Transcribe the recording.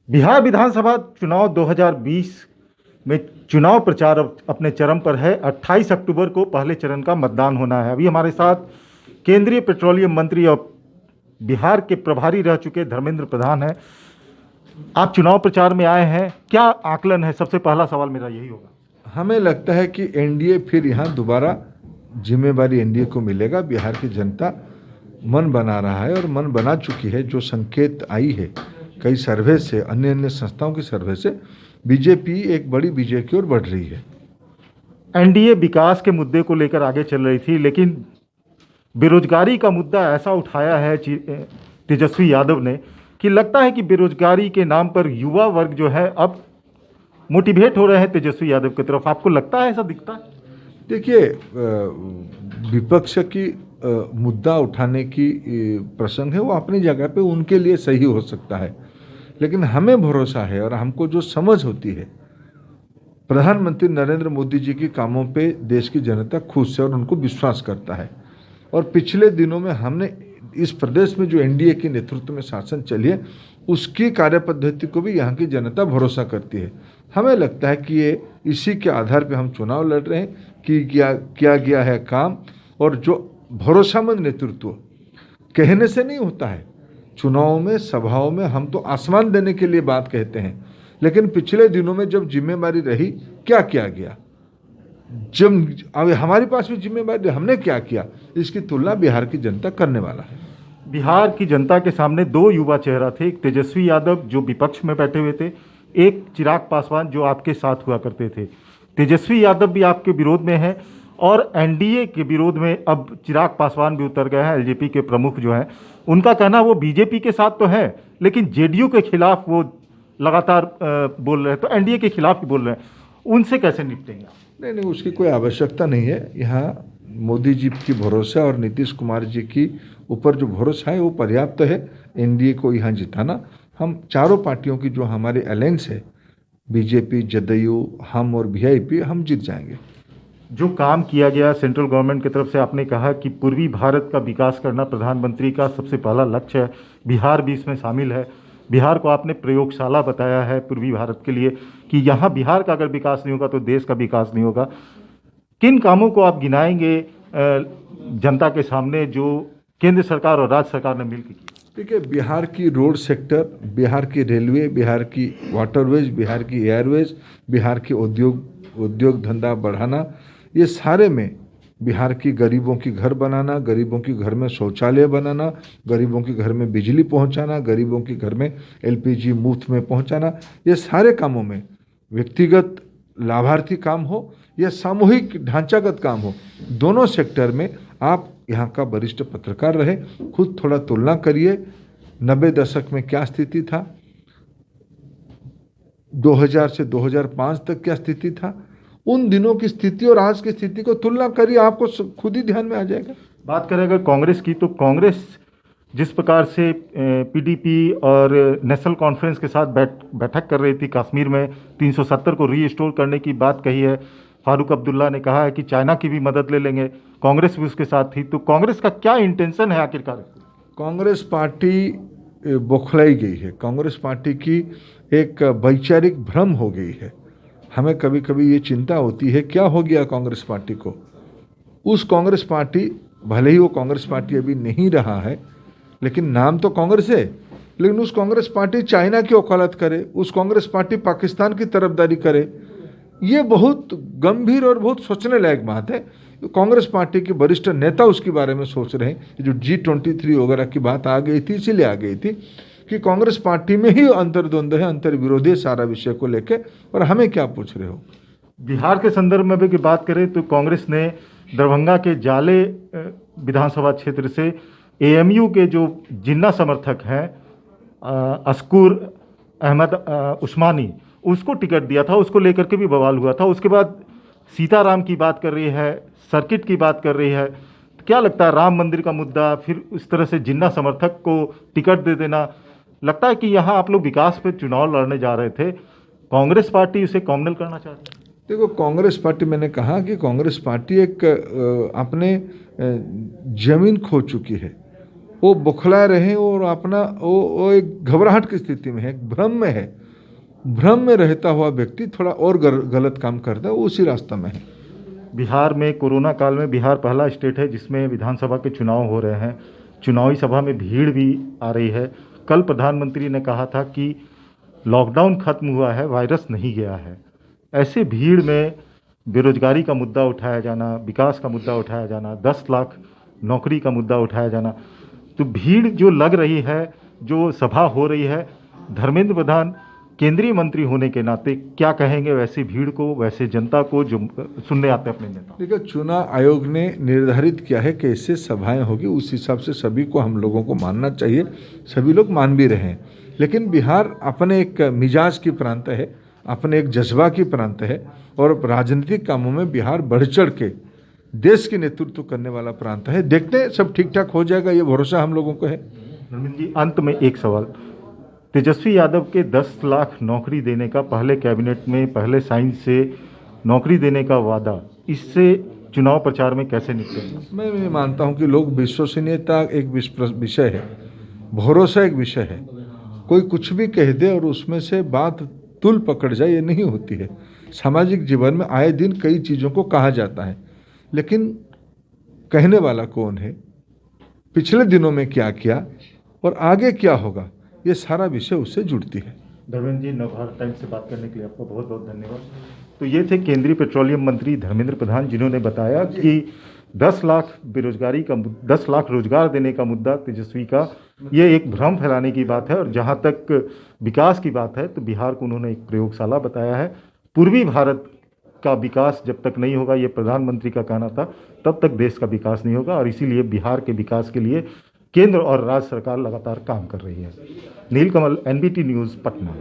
बिहार विधानसभा चुनाव 2020 में चुनाव प्रचार अब अपने चरम पर है। 28 अक्टूबर को पहले चरण का मतदान होना है। अभी हमारे साथ केंद्रीय पेट्रोलियम मंत्री और बिहार के प्रभारी रह चुके धर्मेंद्र प्रधान हैं। आप चुनाव प्रचार में आए हैं, क्या आकलन है? सबसे पहला सवाल मेरा यही होगा। हमें लगता है कि एनडीए फिर यहाँ दोबारा जिम्मेवारी एनडीए को मिलेगा। बिहार की जनता मन बना रहा है और मन बना चुकी है। जो संकेत आई है कई सर्वे से, अन्य अन्य संस्थाओं की सर्वे से, बीजेपी एक बड़ी विजय की ओर बढ़ रही है। एनडीए विकास के मुद्दे को लेकर आगे चल रही थी, लेकिन बेरोजगारी का मुद्दा ऐसा उठाया है तेजस्वी यादव ने कि लगता है कि बेरोजगारी के नाम पर युवा वर्ग जो है अब मोटिवेट हो रहे हैं तेजस्वी यादव की तरफ। आपको लगता है, ऐसा दिखता है? देखिए, विपक्ष की मुद्दा उठाने की प्रसंग है, वो अपनी जगह पे उनके लिए सही हो सकता है, लेकिन हमें भरोसा है और हमको जो समझ होती है, प्रधानमंत्री नरेंद्र मोदी जी के कामों पे देश की जनता खुश है और उनको विश्वास करता है। और पिछले दिनों में हमने इस प्रदेश में जो एनडीए के नेतृत्व में शासन चली है, उसकी कार्यपद्धति को भी यहाँ की जनता भरोसा करती है। हमें लगता है कि ये इसी के आधार पे हम चुनाव लड़ रहे हैं कि किया गया है काम। और जो भरोसामंद नेतृत्व कहने से नहीं होता है, चुनाव में, सभाओं में हम तो आसमान देने के लिए बात कहते हैं, लेकिन पिछले दिनों में जब जिम्मेवारी रही, क्या किया गया, जब अब हमारे पास भी जिम्मेवारी, हमने क्या किया, इसकी तुलना बिहार की जनता करने वाला है। बिहार की जनता के सामने दो युवा चेहरा थे, एक तेजस्वी यादव जो विपक्ष में बैठे हुए थे, एक चिराग पासवान जो आपके साथ हुआ करते थे। तेजस्वी यादव भी आपके विरोध में है और एनडीए के विरोध में अब चिराग पासवान भी उतर गए हैं। एलजेपी के प्रमुख जो हैं, उनका कहना वो बीजेपी के साथ तो है, लेकिन जेडीयू के खिलाफ वो लगातार बोल रहे हैं, तो एनडीए के खिलाफ ही बोल रहे हैं। उनसे कैसे निपटेंगे? नहीं, उसकी कोई आवश्यकता नहीं है। यहाँ मोदी जी की भरोसा और नीतीश कुमार जी की ऊपर जो भरोसा है वो पर्याप्त है एनडीए को यहाँ जिताना। हम चारों पार्टियों की जो हमारे अलायंस है, बीजेपी, जदयू, हम और वीआईपी, हम जीत जाएंगे। जो काम किया गया सेंट्रल गवर्नमेंट की तरफ से, आपने कहा कि पूर्वी भारत का विकास करना प्रधानमंत्री का सबसे पहला लक्ष्य है, बिहार भी इसमें शामिल है। बिहार को आपने प्रयोगशाला बताया है पूर्वी भारत के लिए कि यहाँ बिहार का अगर विकास नहीं होगा तो देश का विकास नहीं होगा। किन कामों को आप गिनाएंगे जनता के सामने जो केंद्र सरकार और राज्य सरकार ने मिलकर किया? देखिए, बिहार की रोड सेक्टर, बिहार की रेलवे, बिहार की वाटरवेज, बिहार की एयरवेज, बिहार के उद्योग धंधा बढ़ाना, ये सारे में बिहार की गरीबों की घर बनाना, गरीबों के घर में शौचालय बनाना, गरीबों के घर में बिजली पहुंचाना, गरीबों के घर में एलपीजी मुफ्त में पहुंचाना, ये सारे कामों में व्यक्तिगत लाभार्थी काम हो या सामूहिक ढांचागत काम हो, दोनों सेक्टर में आप यहाँ का वरिष्ठ पत्रकार रहे, खुद थोड़ा तुलना करिए। 90 दशक में क्या स्थिति था, 2000 से 2005 तक क्या स्थिति था, उन दिनों की स्थिति और आज की स्थिति को तुलना करिए, आपको खुद ही ध्यान में आ जाएगा। बात करें अगर कांग्रेस की, तो कांग्रेस जिस प्रकार से पीडीपी और नेशनल कॉन्फ्रेंस के साथ बैठक कर रही थी, कश्मीर में 370 को रीस्टोर करने की बात कही है। फारूक अब्दुल्ला ने कहा है कि चाइना की भी मदद ले लेंगे, कांग्रेस भी उसके साथ थी। तो कांग्रेस का क्या इंटेंशन है आखिरकार? कांग्रेस पार्टी बौखलाई गई है, कांग्रेस पार्टी की एक वैचारिक भ्रम हो गई है। हमें कभी कभी ये चिंता होती है क्या हो गया कांग्रेस पार्टी को। उस कांग्रेस पार्टी, भले ही वो कांग्रेस पार्टी अभी नहीं रहा है, लेकिन नाम तो कांग्रेस है, लेकिन उस कांग्रेस पार्टी चाइना की वकालत करे, उस कांग्रेस पार्टी पाकिस्तान की तरफदारी करे, ये बहुत गंभीर और बहुत सोचने लायक बात है। कांग्रेस पार्टी के वरिष्ठ नेता उसके बारे में सोच रहे हैं। जो G23 वगैरह की बात आ गई थी, इसीलिए आ गई थी कि कांग्रेस पार्टी में ही अंतर्द्वंद है, अंतर्विरोधी है सारा विषय को लेकर, और हमें क्या पूछ रहे हो। बिहार के संदर्भ में भी बात करें तो कांग्रेस ने दरभंगा के जाले विधानसभा क्षेत्र से एएमयू के जो जिन्ना समर्थक हैं अस्कुर अहमद उस्मानी, उसको टिकट दिया था, उसको लेकर के भी बवाल हुआ था। उसके बाद सीताराम की बात कर रही है, सर्किट की बात कर रही है। क्या लगता है, राम मंदिर का मुद्दा, फिर इस तरह से जिन्ना समर्थक को टिकट दे देना, लगता है कि यहाँ आप लोग विकास पे चुनाव लड़ने जा रहे थे, कांग्रेस पार्टी उसे कॉम्युनल करना चाहती है? देखो, कांग्रेस पार्टी, मैंने कहा कि कांग्रेस पार्टी एक अपने जमीन खो चुकी है। वो बौखलाए रहे और अपना वो एक घबराहट की स्थिति में है, एक भ्रम में है। भ्रम में रहता हुआ व्यक्ति थोड़ा और गलत काम करता है, वो उसी रास्ता में है। बिहार में कोरोना काल में बिहार पहला स्टेट है जिसमें विधानसभा के चुनाव हो रहे हैं। चुनावी सभा में भीड़ भी आ रही है। कल प्रधानमंत्री ने कहा था कि लॉकडाउन खत्म हुआ है, वायरस नहीं गया है। ऐसे भीड़ में बेरोजगारी का मुद्दा उठाया जाना, विकास का मुद्दा उठाया जाना, 10 लाख नौकरी का मुद्दा उठाया जाना, तो भीड़ जो लग रही है, जो सभा हो रही है, धर्मेंद्र प्रधान केंद्रीय मंत्री होने के नाते क्या कहेंगे वैसी भीड़ को, वैसे जनता को जो सुनने आते हैं अपने नेता? देखिए, चुनाव आयोग ने निर्धारित किया है कैसे सभाएं होगी, उस हिसाब से सभी को हम लोगों को मानना चाहिए। सभी लोग मान भी रहे हैं। लेकिन बिहार अपने एक मिजाज की प्रांत है, अपने एक जज्बा की प्रांत है, और राजनीतिक कामों में बिहार बढ़ चढ़ के देश की नेतृत्व करने वाला प्रांत है। देखते हैं, सब ठीक ठाक हो जाएगा, ये भरोसा हम लोगों को है। धर्मेंद्र जी, अंत में एक सवाल, तेजस्वी यादव के 10 लाख नौकरी देने का पहले कैबिनेट में पहले साइन से नौकरी देने का वादा, इससे चुनाव प्रचार में कैसे निकलेंगे? मैं मानता हूं कि लोग विश्वसनीयता एक विषय है, भरोसा एक विषय है। कोई कुछ भी कह दे और उसमें से बात तुल पकड़ जाए, ये नहीं होती है। सामाजिक जीवन में आए दिन कई चीज़ों को कहा जाता है, लेकिन कहने वाला कौन है, पिछले दिनों में क्या किया और आगे क्या होगा, ये सारा विषय उससे जुड़ती है। धर्मेंद्र जी, नवभारत टाइम्स से बात करने के लिए आपका बहुत बहुत धन्यवाद। तो ये थे केंद्रीय पेट्रोलियम मंत्री धर्मेंद्र प्रधान, जिन्होंने बताया कि 10 लाख बेरोजगारी का 10 लाख रोजगार देने का मुद्दा तेजस्वी का, ये एक भ्रम फैलाने की बात है। और जहाँ तक विकास की बात है तो बिहार को उन्होंने एक प्रयोगशाला बताया है। पूर्वी भारत का विकास जब तक नहीं होगा, ये प्रधानमंत्री का कहना था, तब तक देश का विकास नहीं होगा। और इसीलिए बिहार के विकास के लिए केंद्र और राज्य सरकार लगातार काम कर रही है। नीलकमल, NBT न्यूज़, पटना।